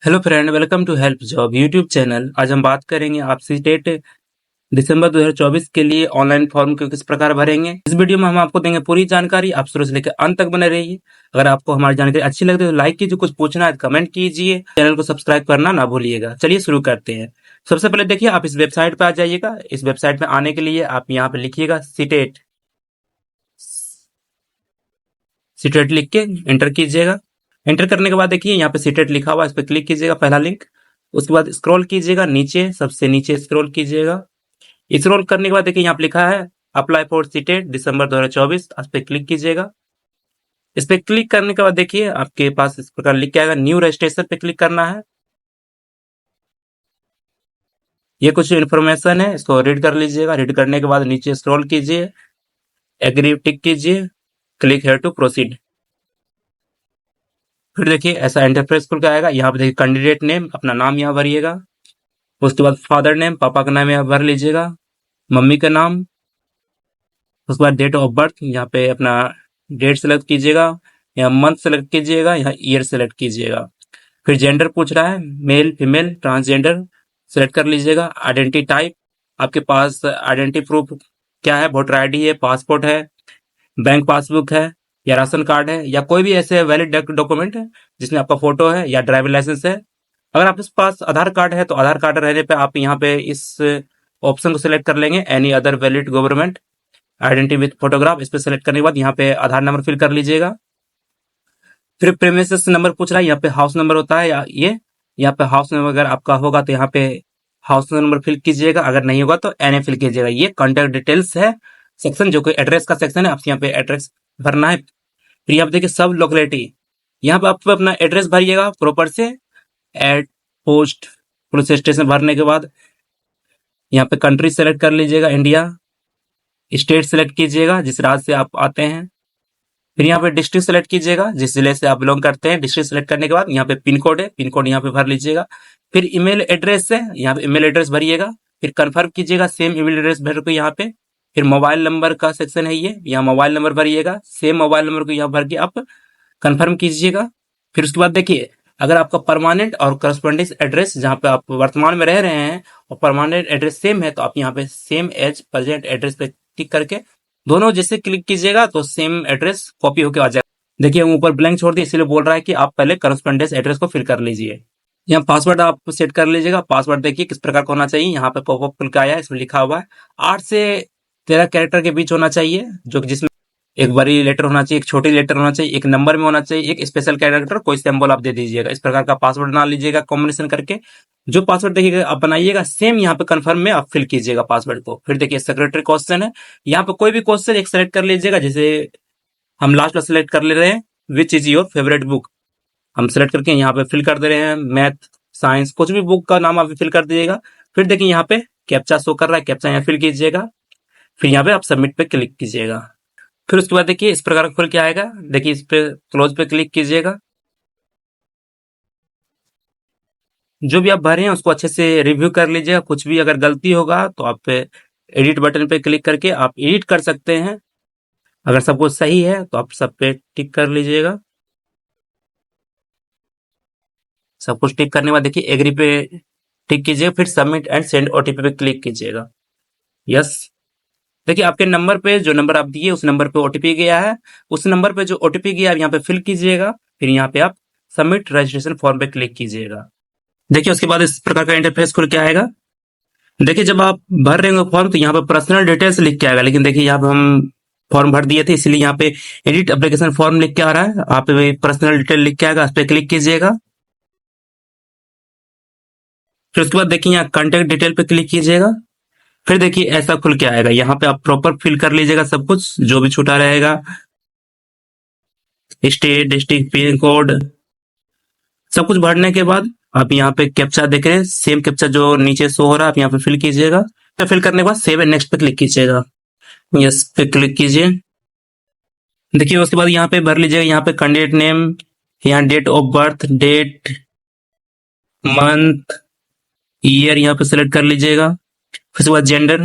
Hello friend, welcome to help job YouTube channel. आज हम बात करेंगे आप सीटेट दिसंबर 2024 के लिए ऑनलाइन फॉर्म को किस प्रकार भरेंगे। इस वीडियो में हम आपको देंगे पूरी जानकारी। आप शुरू से लेकर अंत तक बने रहिए। अगर आपको हमारी जानकारी अच्छी लगती है तो लाइक कीजिए, कुछ पूछना है तो कमेंट कीजिए, चैनल को सब्सक्राइब करना ना भूलिएगा। चलिए शुरू करते हैं। सबसे पहले देखिए, आप इस वेबसाइट पे आ जाइएगा। इस वेबसाइट में आने के लिए आप यहाँ पे लिखिएगा सीटेट। सीटेट लिख के एंटर कीजिएगा। एंटर करने के बाद देखिए यहाँ पे सीटेट लिखा हुआ है, इस पर क्लिक कीजिएगा, पहला लिंक। उसके बाद स्क्रॉल कीजिएगा नीचे, सबसे नीचे स्क्रॉल कीजिएगा। स्क्रॉल करने के बाद देखिए यहाँ पे लिखा है अप्लाई फॉर सीटेट दिसंबर 2024। इस पे क्लिक कीजिएगा। इस पे क्लिक करने के बाद देखिए आपके पास इस प्रकार लिख के आएगा, न्यू रजिस्ट्रेशन पे क्लिक करना है। ये कुछ इन्फॉर्मेशन है, इसको रीड कर लीजिएगा। रीड करने के बाद नीचे स्क्रॉल कीजिए, एग्री टिक कीजिए, क्लिक हेयर टू प्रोसीड। फिर देखिए ऐसा इंटरफेस खुल के आएगा। यहाँ पे देखिए कैंडिडेट नेम, अपना नाम यहाँ भरिएगा। उसके बाद फादर नेम, पापा का नाम यहाँ भर लीजिएगा। मम्मी का नाम। उसके बाद डेट ऑफ बर्थ, यहाँ पे अपना डेट सेलेक्ट कीजिएगा, यहाँ मंथ सेलेक्ट कीजिएगा, यहाँ ईयर सेलेक्ट कीजिएगा। फिर जेंडर पूछ रहा है, मेल फीमेल ट्रांसजेंडर सेलेक्ट कर लीजिएगा। आइडेंटिटी टाइप, आपके पास आइडेंटिटी प्रूफ क्या है, वोटर आईडी है, पासपोर्ट है, बैंक पासबुक है, या राशन कार्ड है, या कोई भी ऐसे वैलिड डॉक्यूमेंट है जिसमें आपका फोटो है या ड्राइविंग लाइसेंस है। अगर आपके पास आधार कार्ड है तो आधार कार्ड रहने पे आप यहाँ पे इस ऑप्शन को सिलेक्ट कर लेंगे, any other valid government identity with photograph. इस पे सेलेक्ट करने के बाद यहाँ पे आधार नंबर फिल कर लीजिएगा। फिर प्रेमिसेस नंबर पूछ रहा है, यहाँ पे हाउस नंबर होता है या ये, यहाँ पे हाउस नंबर अगर आपका होगा तो यहाँ पे हाउस नंबर फिल कीजिएगा, अगर नहीं होगा तो एनए फिल कीजिएगा। ये कॉन्टेक्ट डिटेल्स है सेक्शन, जो कि एड्रेस का सेक्शन है। आप यहाँ पे एड्रेस भरना है। फिर यहाँ पे देखिए सब लोकेलिटी, यहाँ पे आप अपना एड्रेस भरिएगा प्रॉपर से। एट पोस्ट पुलिस स्टेशन भरने के बाद यहाँ पे कंट्री सेलेक्ट कर लीजिएगा, इंडिया। स्टेट सेलेक्ट कीजिएगा जिस राज्य से आप आते हैं। फिर यहाँ पे डिस्ट्रिक्ट सेलेक्ट कीजिएगा, जिस जिले से आप बिलोंग करते हैं। डिस्ट्रिक्ट सेलेक्ट करने के बाद यहाँ पे पिन कोड है, पिन कोड यहाँ पे भर लीजिएगा। फिर ईमेल एड्रेस है, यहाँ पे ईमेल एड्रेस भरिएगा। फिर कंफर्म कीजिएगा, सेम ईमेल एड्रेस भर को यहाँ पे। फिर मोबाइल नंबर का सेक्शन है ये, यहाँ मोबाइल नंबर भरिएगा। सेम मोबाइल नंबर को यहाँ भर के आप कंफर्म कीजिएगा। फिर उसके बाद देखिए, अगर आपका परमानेंट और करस्पॉन्डेंस एड्रेस जहाँ पे आप वर्तमान में रह रहे हैं और परमानेंट एड्रेस सेम है, तो आप यहाँ पे सेम एज प्रेजेंट एड्रेस पे टिक करके दोनों जैसे क्लिक कीजिएगा तो सेम एड्रेस कॉपी होके आ जाएगा। देखिए ऊपर ब्लैंक छोड़ दिया, इसलिए बोल रहा है कि आप पहले करस्पॉन्डेंस एड्रेस को फिल कर लीजिए। यहाँ पासवर्ड आप सेट कर लीजिएगा। पासवर्ड देखिए किस प्रकार का होना चाहिए, यहाँ पे पॉपअप खुल के आया है, इसमें लिखा हुआ है 8 से 13 कैरेक्टर के बीच होना चाहिए, जो कि जिसमें एक बड़ी लेटर होना चाहिए, एक छोटी लेटर होना चाहिए, एक नंबर में होना चाहिए, एक स्पेशल कैरेक्टर, कोई सिंबल आप दे दीजिएगा। इस प्रकार का पासवर्ड बना लीजिएगा कॉम्बिनेशन करके। जो पासवर्ड देखिएगा आप बनाइएगा, सेम यहाँ पे कंफर्म में आप फिल कीजिएगा पासवर्ड को। फिर देखिए सेक्रेटरी क्वेश्चन है, यहाँ पे कोई भी क्वेश्चन एक सेलेक्ट कर लीजिएगा। जैसे हम लास्ट में सेलेक्ट कर ले रहे हैं, which is your favourite book, हम सेलेक्ट करके यहाँ पे फिल कर दे रहे हैं। मैथ साइंस कुछ भी बुक का नाम आप फिल कर दीजिएगा। फिर देखिए यहाँ पे कैप्चा शो कर रहा है, कैप्चा यहाँ फिल कीजिएगा। फिर यहाँ पे आप सबमिट पे क्लिक कीजिएगा। फिर उसके बाद देखिए इस प्रकार खुल के आएगा। देखिए इस पे क्लोज पे क्लिक कीजिएगा। जो भी आप भरे हैं उसको अच्छे से रिव्यू कर लीजिएगा। कुछ भी अगर गलती होगा तो आप एडिट बटन पे क्लिक करके आप एडिट कर सकते हैं। अगर सब कुछ सही है तो आप सब पे टिक कर लीजिएगा। सब कुछ टिक करने के बाद देखिए एग्री पे टिक कीजिएगा। फिर सबमिट एंड सेंड ओटीपी पे क्लिक कीजिएगा। यस, देखिए आपके नंबर पे जो नंबर आप दिए उस नंबर पे ओटीपी गया है। उस नंबर पे जो ओटीपी गया आप यहाँ पे फिल कीजिएगा। फिर यहाँ पे आप सबमिट रजिस्ट्रेशन फॉर्म पे क्लिक कीजिएगा। देखिए उसके बाद इस प्रकार का इंटरफेस खुल के आएगा। देखिए जब आप भर रहे होंगे फॉर्म तो यहाँ पे पर्सनल डिटेल्स लिख के आएगा, लेकिन देखिए यहाँ पे हम फॉर्म भर दिए थे इसलिए यहाँ पे एडिट एप्लीकेशन फॉर्म लिख के आ रहा है। आप पर्सनल डिटेल लिख के आएगा, उस पर क्लिक कीजिएगा। फिर उसके बाद देखिए यहाँ कॉन्टेक्ट डिटेल पे क्लिक कीजिएगा। फिर देखिए ऐसा खुल के आएगा। यहाँ पे आप प्रॉपर फिल कर लीजिएगा सब कुछ, जो भी छूटा रहेगा, स्टेट, डिस्ट्रिक्ट, पिन कोड, सब कुछ भरने के बाद आप यहाँ पे कैप्चा देख रहे हैं, सेम कैप्चा जो नीचे शो हो रहा है आप यहाँ पे फिल कीजिएगा। तो फिल करने के बाद सेव एंड नेक्स्ट पे क्लिक कीजिएगा। यस पे क्लिक कीजिए। देखिए उसके बाद यहाँ पे भर लीजिएगा, यहाँ पे कैंडिडेट नेम, यहाँ date of birth, date, month, year यहाँ पे सिलेक्ट कर लीजिएगा। फिर उसके बाद gender,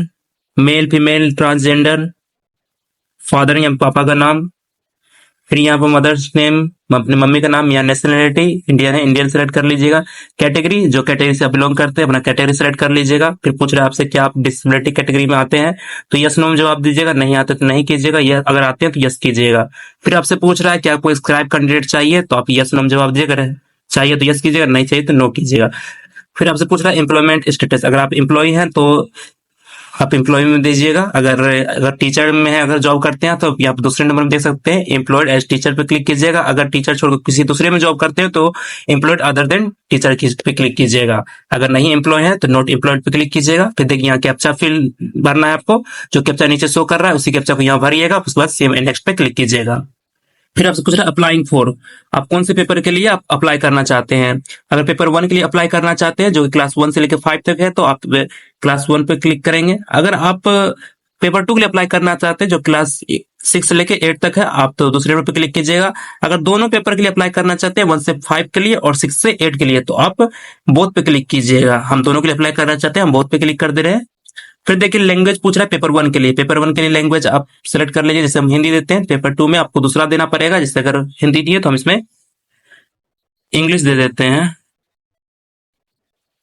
male female transgender, father या पापा का नाम, फिर यहाँ पर मदर्स नेम, अपने मम्मी का नाम, या नेशनलिटी इंडियन है, इंडियन सेलेक्ट कर लीजिएगा। कैटेगरी, जो कैटेगरी से आप बिलोंग करते हैं अपना कैटेगरी सेलेक्ट कर लीजिएगा। फिर पूछ रहा है आपसे क्या आप डिसेबिलिटी कैटेगरी में आते हैं, तो यस नो में जवाब दीजिएगा, नहीं आते तो नहीं कीजिएगा, यह अगर आते हैं तो यस कीजिएगा। फिर आपसे पूछ रहा है कि आपको स्क्राइब कैंडिडेट चाहिए, तो आप यस नो में जवाब दीजिएगा, चाहिए तो यस कीजिएगा, नहीं चाहिए तो नो कीजिएगा। फिर आपसे पूछ रहा है एम्प्लॉयमेंट स्टेटस, अगर आप एम्प्लॉय हैं तो आप एम्प्लॉय में दीजिएगा, अगर अगर टीचर में है, अगर जॉब करते हैं तो आप दूसरे नंबर में देख सकते हैं, एम्प्लॉयड एज टीचर पे क्लिक कीजिएगा। अगर टीचर छोड़कर किसी दूसरे में जॉब करते हैं तो एम्प्लॉयड अदर देन टीचर पे क्लिक कीजिएगा। अगर नहीं एम्प्लॉय है तो नॉट एम्प्लॉयड पे क्लिक कीजिएगा। फिर देखिए यहाँ कैप्चा फिल भरना है आपको, जो कैप्चा नीचे शो कर रहा है उसी कैप्चा को यहाँ भरिएगा, उसके बाद सेव एंड नेक्स्ट पे क्लिक कीजिएगा। फिर आपसे पूछ रहा है अप्लाइंग फॉर, आप कौन से पेपर के लिए आप अप्लाई करना चाहते हैं। अगर पेपर 1 के लिए अप्लाई करना चाहते हैं, जो कि क्लास 1 से लेकर 5 तक है, तो आप क्लास 1 पे क्लिक करेंगे। अगर आप पेपर 2 के लिए अप्लाई करना चाहते हैं, जो क्लास 6 से लेकर 8 तक है, आप तो दूसरे नंबर पे क्लिक कीजिएगा। अगर दोनों पेपर के लिए अप्लाई करना चाहते हैं, 1 से 5 के लिए और 6 से 8 के लिए, तो आप बोथ पे क्लिक कीजिएगा। हम दोनों के लिए अप्लाई करना चाहते हैं, हम बोथ पे क्लिक कर दे रहे हैं। फिर देखिए लैंग्वेज पूछ रहा है पेपर 1 के लिए, पेपर 1 के लिए लैंग्वेज आप सेलेक्ट कर लीजिए, जैसे हम हिंदी देते हैं। पेपर 2 में आपको दूसरा देना पड़ेगा, जैसे अगर हिंदी दी है तो हम इसमें इंग्लिश दे देते हैं,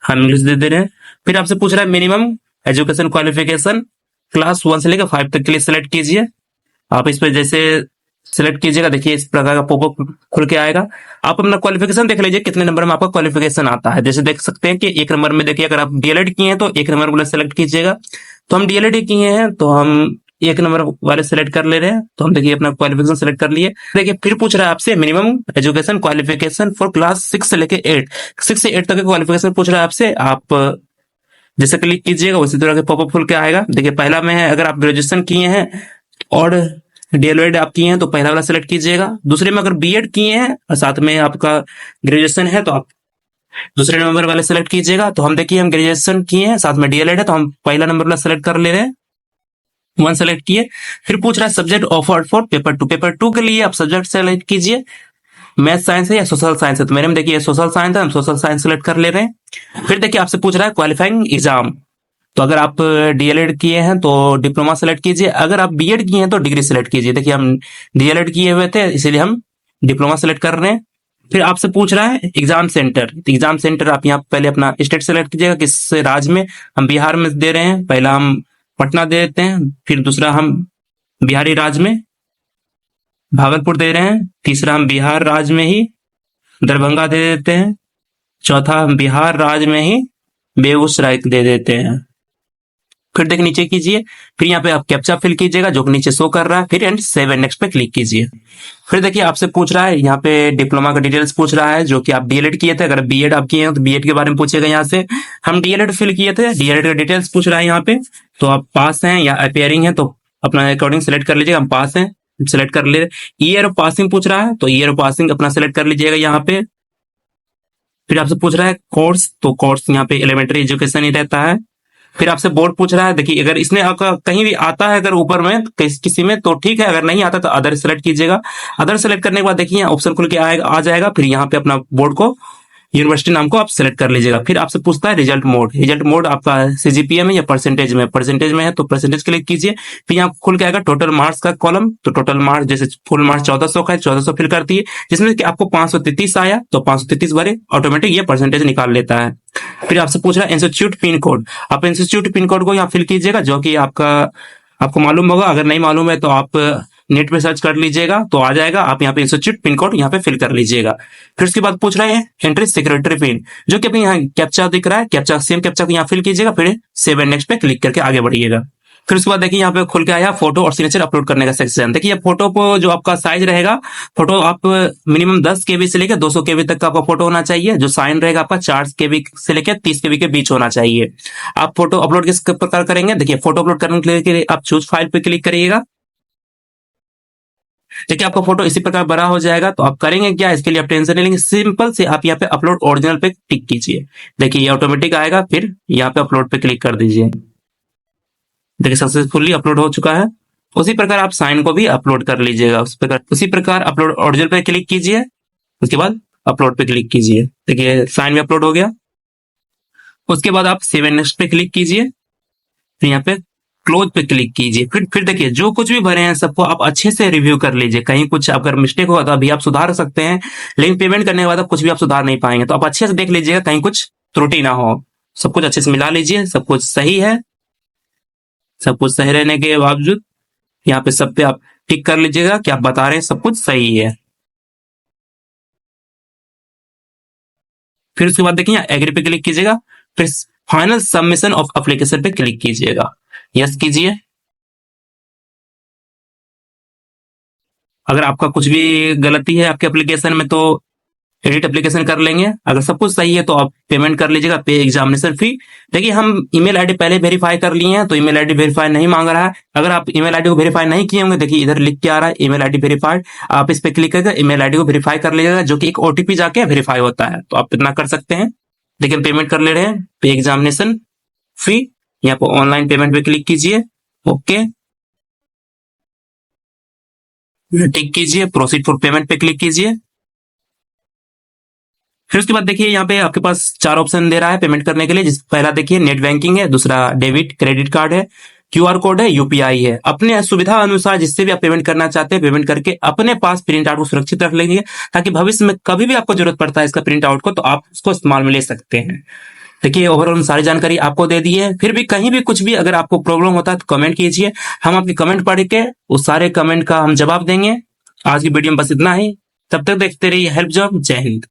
हम इंग्लिश दे दे रहे हैं। फिर आपसे पूछ रहा है मिनिमम एजुकेशन क्वालिफिकेशन, क्लास 1 से लेकर 5 तक के लिए सिलेक्ट कीजिए। आप इस पर जैसे सिलेक्ट कीजिएगा, देखिए इस प्रकार का पॉपअप खुल के आएगा। आप अपना क्वालिफिकेशन देख लीजिए, कितने नंबर में आपका क्वालिफिकेशन आता है। जैसे देख सकते हैं कि 1 नंबर में देखिए, अगर आप डीएलएड किए हैं तो 1 नंबर वाला सेलेक्ट कीजिएगा। तो हम डीएलएड ही किए हैं तो हम 1 नंबर वाले सेलेक्ट कर ले रहे हैं, तो हम देखिए अपना क्वालिफिकेशन सेलेक्ट कर लिए। देखिए फिर पूछ रहा है आपसे minimum education qualification for class 6 से लेके 8, 6 से 8 तक के क्वालिफिकेशन पूछ रहा है आपसे। आप जैसे क्लिक कीजिएगा उसी तरह के पॉपअप खुल के आएगा। देखिए पहला में है, अगर आप ग्रेजुएशन किए हैं और डीएलएड आप किए हैं तो पहला वाला सेलेक्ट कीजिएगा। दूसरे में अगर बीएड किए हैं और साथ में आपका ग्रेजुएशन है तो आप दूसरे नंबर वाले सेलेक्ट कीजिएगा। तो हम देखिए हम ग्रेजुएशन किए हैं, साथ में डीएलएड है, तो हम पहला नंबर वाला सेलेक्ट कर ले रहे हैं, 1 सेलेक्ट किए। फिर पूछ रहा है subject offered for paper 2, paper 2 के लिए आप सब्जेक्ट सेलेक्ट कीजिए, मैथ साइंस है या सोशल साइंस है। तो मेरे में देखिए सोशल साइंस है, हम सोशल साइंस सेलेक्ट कर ले रहे हैं। फिर देखिए आपसे पूछ रहा है क्वालिफाइंग एग्जाम, तो अगर आप डीएलएड किए हैं तो डिप्लोमा सेलेक्ट कीजिए, अगर आप बीएड किए हैं तो डिग्री सेलेक्ट कीजिए। देखिए हम डीएलएड किए हुए थे इसीलिए हम डिप्लोमा सेलेक्ट कर रहे हैं। फिर आपसे पूछ रहा है एग्जाम सेंटर, तो एग्जाम सेंटर आप यहाँ पहले अपना स्टेट सेलेक्ट कीजिएगा, किस राज्य में। हम बिहार में दे रहे हैं, पहला हम पटना दे देते हैं, फिर दूसरा हम बिहारी राज्य में भागलपुर दे रहे हैं, तीसरा हम बिहार राज्य में ही दरभंगा दे देते हैं, चौथा हम बिहार राज्य में ही बेगूसराय दे देते हैं। फिर देख नीचे कीजिए, फिर यहाँ पे आप कैप्चा फिल कीजिएगा जो कि नीचे शो कर रहा है, फिर एंड सेव एंड नेक्स्ट पे क्लिक कीजिए। फिर देखिए आपसे पूछ रहा है यहाँ पे डिप्लोमा का डिटेल्स पूछ रहा है, जो कि आप डीएलएड किए थे। अगर बीएड आप किए हैं तो बीएड के बारे में पूछेगा यहाँ से। हम डीएलएड फिल किए थे, डीएलएड का डिटेल्स पूछ रहा है यहाँ पे, तो आप पास हैं या अपियरिंग है तो अपना अकॉर्डिंग सेलेक्ट कर लीजिएगा। हम पास हैं, सेलेक्ट कर ले। ईयर ऑफ पासिंग पूछ रहा है, तो ईयर ऑफ पासिंग अपना सेलेक्ट कर लीजिएगा यहाँ पे। फिर आपसे पूछ रहा है कोर्स, तो कोर्स यहाँ पे एलिमेंट्री एजुकेशन ही रहता है। फिर आपसे बोर्ड पूछ रहा है, देखिए अगर इसने आपका कहीं भी आता है अगर ऊपर में किसी में तो ठीक है, अगर नहीं आता तो अदर सेलेक्ट कीजिएगा। अदर सेलेक्ट करने के बाद देखिए ऑप्शन खुल के आ जाएगा, फिर यहाँ पे अपना बोर्ड को यूनिवर्सिटी नाम को आप सेलेक्ट कर लीजिएगा। फिर आपसे पूछता है रिजल्ट मोड, रिजल्ट मोड आपका सीजीपीए में या परसेंटेज में, परसेंटेज में है तो परसेंटेज क्लिक कीजिए। फिर यहाँ खुल के आएगा टोटल मार्क्स का कॉलम, तो टोटल मार्क्स जैसे फुल मार्क्स 1400 का है, 1400 फिल करती है, जिसमें कि आपको 533 आया तो 533 भरे, ऑटोमेटिक ये परसेंटेज निकाल लेता है। फिर आपसे पूछ रहा है इंस्टीट्यूट पिन कोड, आप इंस्टीट्यूट पिन कोड को यहाँ फिल कीजिएगा, जो कि आपको मालूम होगा। अगर नहीं मालूम है तो आप नेट पे सर्च कर लीजिएगा तो आ जाएगा, आप यहाँ पे इंस्टीट्यूट पिन कोड यहाँ पे फिल कर लीजिएगा। फिर उसके बाद पूछ रहे हैं एंट्री सेक्रेटरी पिन, जो कि अपने यहाँ कैप्चा दिख रहा है, कैप्चा सेम कैप्चा को यहाँ फिल कीजिएगा, फिर सेव एंड नेक्स्ट पे क्लिक करके आगे बढ़िएगा। फिर उसके बाद देखिए यहाँ पे खुल के आया फोटो और सिग्नेचर अपलोड करने का सेक्शन। देखिए फोटो को जो आपका साइज रहेगा, फोटो आप मिनिमम 10 केबी से लेकर 200 केबी तक का आपका फोटो होना चाहिए। जो साइन रहेगा आपका 4 केबी से लेकर 30 केबी के बीच होना चाहिए। आप फोटो अपलोड किस प्रकार करेंगे, देखिए फोटो अपलोड करने के लिए आप चूज फाइल पे क्लिक करिएगा। देखिए आपका फोटो इसी प्रकार बड़ा हो जाएगा। तो आप करेंगे क्या, इसके लिए आप टेंशन नहीं लेंगे, सिंपल से आप यहाँ पे अपलोड ओरिजिनल पे टिक कीजिए। देखिए ये ऑटोमेटिक आएगा, फिर यहाँ पे अपलोड पे क्लिक कर दीजिए। देखिए सक्सेसफुली अपलोड हो चुका है। उसी प्रकार आप साइन को भी अपलोड कर लीजिएगा, उसी प्रकार अपलोड ओरिजिनल पे क्लिक कीजिए, उसके बाद अपलोड पे क्लिक कीजिए। देखिए साइन भी अपलोड हो गया। उसके बाद आप सेव एंड नेक्स्ट पे क्लिक कीजिए, फिर यहाँ पे क्लोज पे क्लिक कीजिए। फिर देखिए जो कुछ भी भरे हैं सबको आप अच्छे से रिव्यू कर लीजिए। कहीं कुछ अगर मिस्टेक होगा तो अभी आप सुधार सकते हैं, लेकिन पेमेंट करने के बाद आप कुछ भी आप सुधार नहीं पाएंगे। तो आप अच्छे से देख लीजिएगा कहीं कुछ त्रुटि ना हो। सब कुछ अच्छे से मिला लीजिए, सब कुछ सही है। सब कुछ सही रहने के बावजूद यहाँ पे सब पे आप टिक कर लीजिएगा कि आप बता रहे हैं सब कुछ सही है। फिर उसके बाद देखिए एग्री पे क्लिक कीजिएगा, फिर फाइनल सबमिशन ऑफ एप्लीकेशन पे क्लिक कीजिएगा, यस कीजिए। अगर आपका कुछ भी गलती है आपके एप्लीकेशन में तो एडिट एप्लीकेशन कर लेंगे। अगर सब कुछ सही है तो आप पेमेंट कर लीजिएगा, पे एग्जामिनेशन फी। देखिए हम ईमेल आईडी पहले वेरीफाई कर लिए हैं तो ईमेल आईडी वेरीफाई नहीं मांग रहा है। अगर आप ईमेल आईडी को वेरीफाई नहीं किए होंगे, देखिए इधर लिख के आ रहा है ईमेल आईडी वेरीफाइड, आप इस पे क्लिक करके ईमेल आईडी को वेरीफाई कर लीजिएगा, जो कि एक ओटीपी जाके वेरीफाई होता है। तो आप इतना कर सकते हैं। देखिए पेमेंट कर ले रहे हैं, पे एग्जामिनेशन फी। यहाँ पर ऑनलाइन पेमेंट पे क्लिक कीजिए, ओके टिक कीजिए, प्रोसीड फॉर पेमेंट पे क्लिक कीजिए। फिर उसके बाद देखिए यहाँ पे आपके पास 4 ऑप्शन दे रहा है पेमेंट करने के लिए। जिस पहला देखिए नेट बैंकिंग है, दूसरा डेबिट क्रेडिट कार्ड है, क्यूआर कोड है, यूपीआई है। अपने सुविधा अनुसार जिससे भी आप पेमेंट करना चाहते हैं पेमेंट करके अपने पास प्रिंट आउट को सुरक्षित रख लेंगे, ताकि भविष्य में कभी भी आपको जरूरत पड़ता है इसका प्रिंट आउट को तो आप उसको इस्तेमाल में ले सकते हैं। देखिए ओवरऑल सारी जानकारी आपको दे दी है। फिर भी कहीं भी कुछ भी अगर आपको प्रॉब्लम होता है तो कमेंट कीजिए, हम आपके कमेंट पढ़ के उस सारे कमेंट का हम जवाब देंगे। आज की वीडियो में बस इतना ही। तब तक देखते रहिए हेल्प जॉब। जय हिंद।